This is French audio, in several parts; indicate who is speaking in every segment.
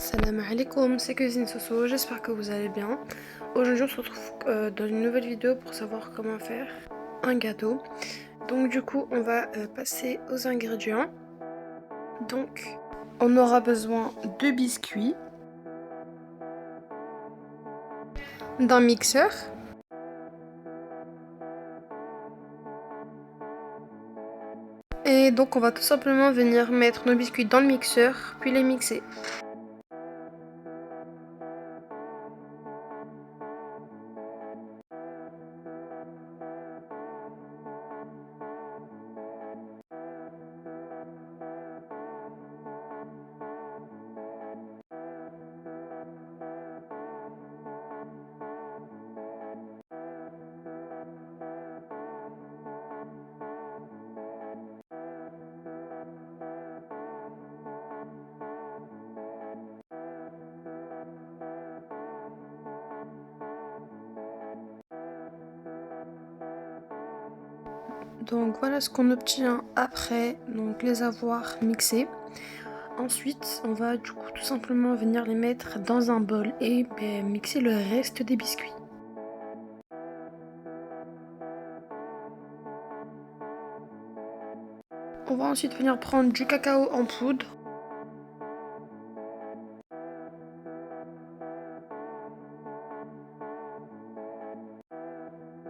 Speaker 1: Salam alaikum, c'est Cuisine Soso, j'espère que vous allez bien. Aujourd'hui on se retrouve dans une nouvelle vidéo pour savoir comment faire un gâteau. Donc du coup on va passer aux ingrédients. Donc on aura besoin de biscuits, d'un mixeur, et donc on va tout simplement venir mettre nos biscuits dans le mixeur puis les mixer. Donc voilà ce qu'on obtient après les avoir mixés. Ensuite, on va du coup tout simplement venir les mettre dans un bol et mixer le reste des biscuits. On va ensuite venir prendre du cacao en poudre.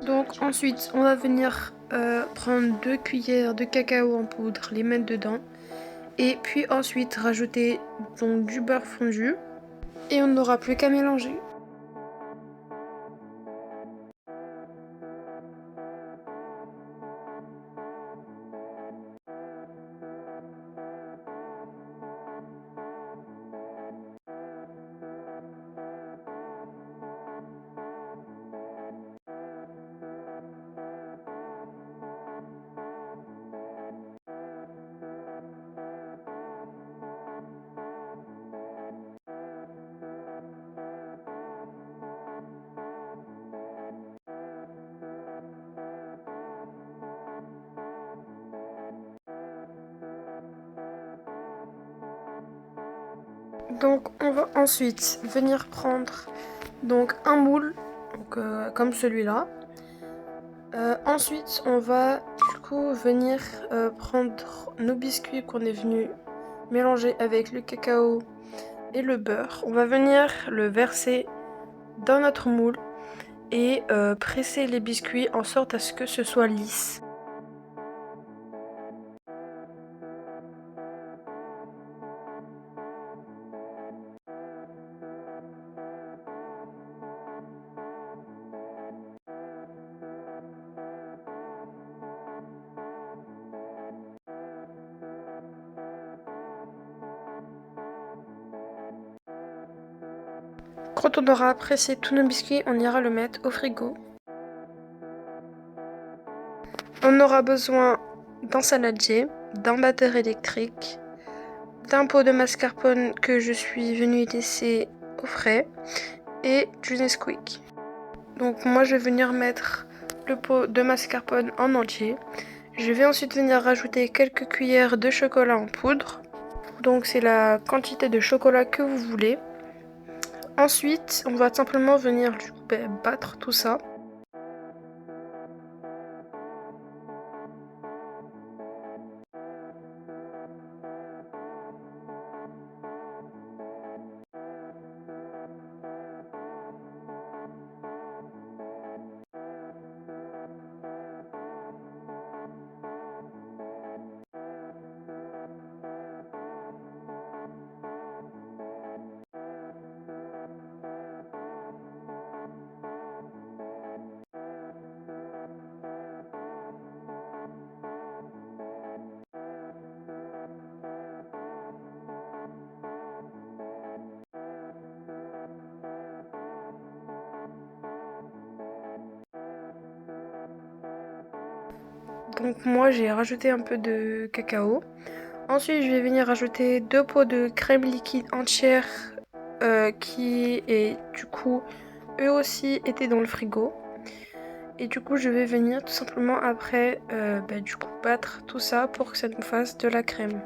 Speaker 1: Donc ensuite, on va venir prendre 2 cuillères de cacao en poudre, les mettre dedans. Et puis ensuite rajouter donc du beurre fondu. Et on n'aura plus qu'à mélanger. Donc on va ensuite venir prendre un moule comme celui-là. Ensuite on va du coup venir prendre nos biscuits qu'on est venu mélanger avec le cacao et le beurre. On va venir le verser dans notre moule et presser les biscuits en sorte à ce que ce soit lisse. Quand on aura pressé tous nos biscuits, on ira le mettre au frigo. On aura besoin d'un saladier, d'un batteur électrique, d'un pot de mascarpone que je suis venue laisser au frais et du Nesquik. Donc moi je vais venir mettre le pot de mascarpone en entier. Je vais ensuite venir rajouter quelques cuillères de chocolat en poudre. Donc c'est la quantité de chocolat que vous voulez. Ensuite, on va simplement venir battre tout ça. Donc moi j'ai rajouté un peu de cacao. Ensuite je vais venir rajouter 2 pots de crème liquide entière qui est du coup eux aussi étaient dans le frigo. Et du coup je vais venir tout simplement après battre tout ça pour que ça nous fasse de la crème.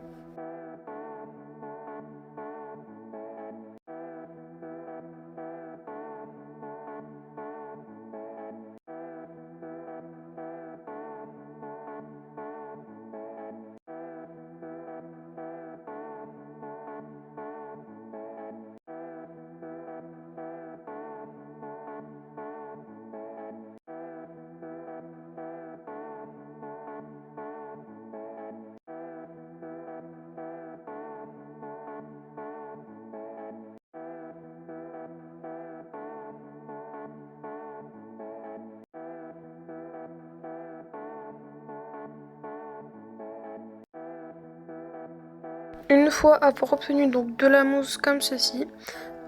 Speaker 1: Une fois avoir obtenu donc de la mousse comme ceci,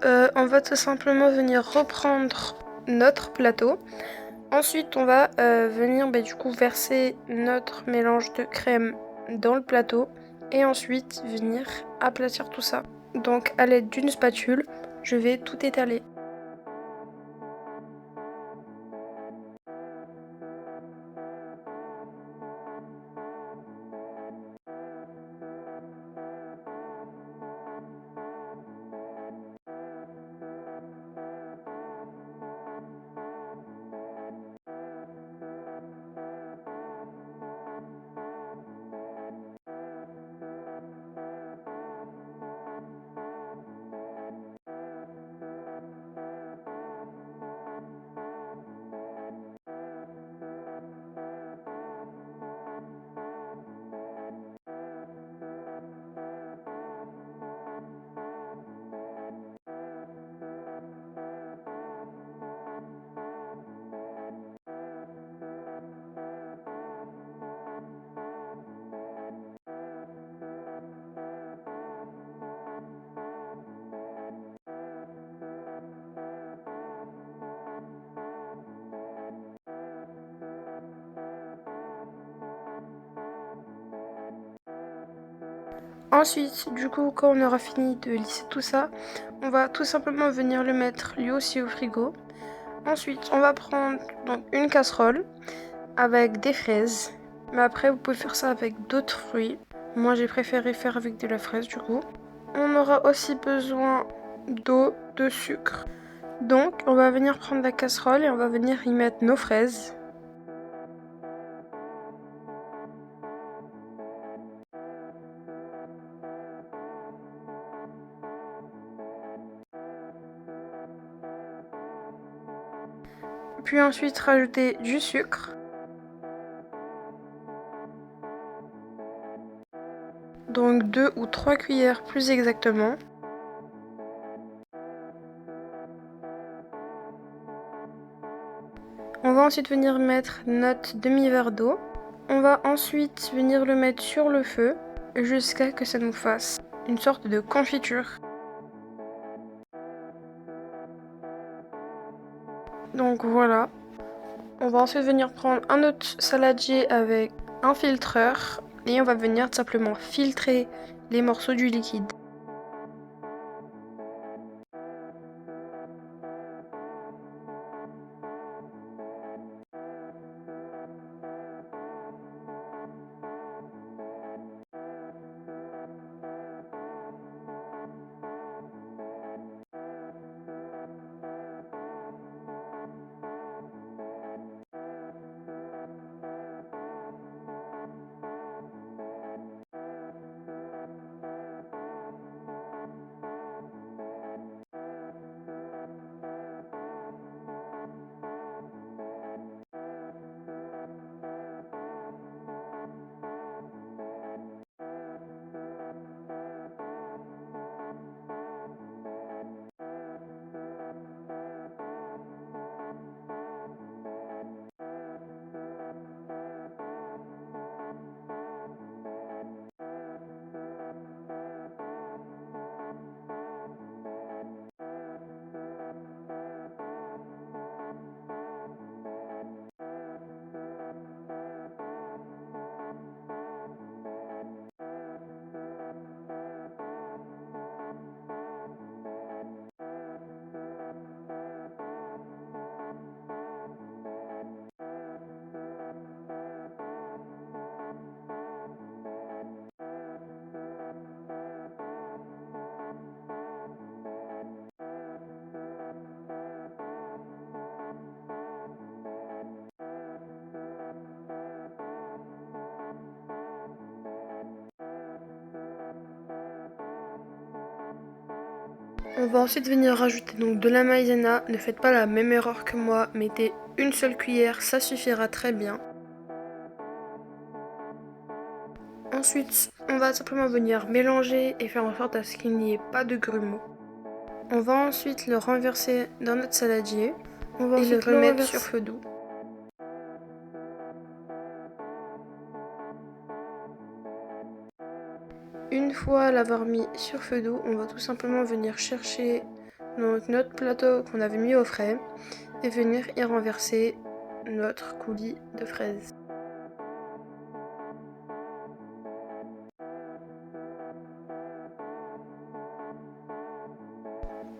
Speaker 1: on va tout simplement venir reprendre notre plateau. Ensuite, on va venir du coup verser notre mélange de crème dans le plateau et ensuite venir aplatir tout ça. Donc à l'aide d'une spatule, je vais tout étaler. Ensuite, du coup, quand on aura fini de lisser tout ça, on va tout simplement venir le mettre lui aussi au frigo. Ensuite, on va prendre donc une casserole avec des fraises. Mais après, vous pouvez faire ça avec d'autres fruits. Moi, j'ai préféré faire avec de la fraise du coup. On aura aussi besoin d'eau, de sucre. Donc, on va venir prendre la casserole et on va venir y mettre nos fraises. Puis ensuite rajouter du sucre. Donc 2 ou 3 cuillères plus exactement. On va ensuite venir mettre notre demi-verre d'eau. On va ensuite venir le mettre sur le feu jusqu'à que ça nous fasse une sorte de confiture. Donc voilà. On va ensuite venir prendre un autre saladier avec un filtreur et on va venir simplement filtrer les morceaux du liquide. On va ensuite venir rajouter donc de la maïzena. Ne faites pas la même erreur que moi, mettez une seule cuillère, ça suffira très bien. Ensuite, on va simplement venir mélanger et faire en sorte à ce qu'il n'y ait pas de grumeaux. On va ensuite le renverser dans notre saladier. On va ensuite le remettre sur feu doux. Une fois l'avoir mis sur feu doux, on va tout simplement venir chercher donc notre plateau qu'on avait mis au frais et venir y renverser notre coulis de fraises.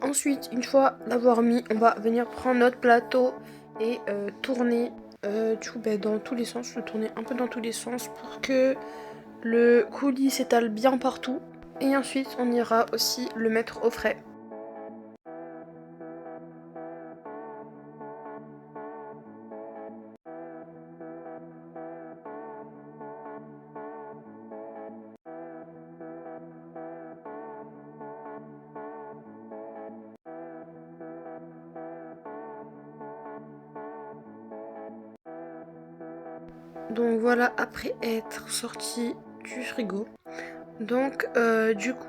Speaker 1: Ensuite, une fois l'avoir mis, on va venir prendre notre plateau et tourner dans tous les sens, le tourner un peu dans tous les sens pour que le coulis s'étale bien partout. Et ensuite, on ira aussi le mettre au frais. Donc voilà, après être sorti du frigo. Donc du coup,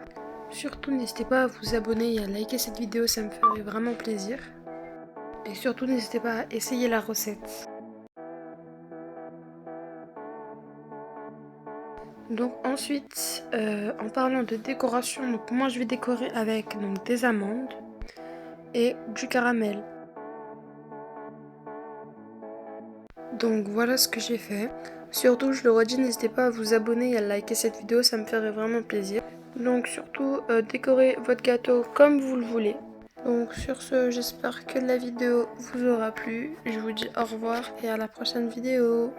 Speaker 1: surtout n'hésitez pas à vous abonner et à liker cette vidéo, ça me ferait vraiment plaisir. Et surtout n'hésitez pas à essayer la recette. Donc ensuite, en parlant de décoration, donc moi je vais décorer avec donc, des amandes et du caramel. Donc voilà ce que j'ai fait. Surtout, je le redis, n'hésitez pas à vous abonner et à liker cette vidéo, ça me ferait vraiment plaisir. Donc surtout, décorez votre gâteau comme vous le voulez. Donc sur ce, j'espère que la vidéo vous aura plu. Je vous dis au revoir et à la prochaine vidéo.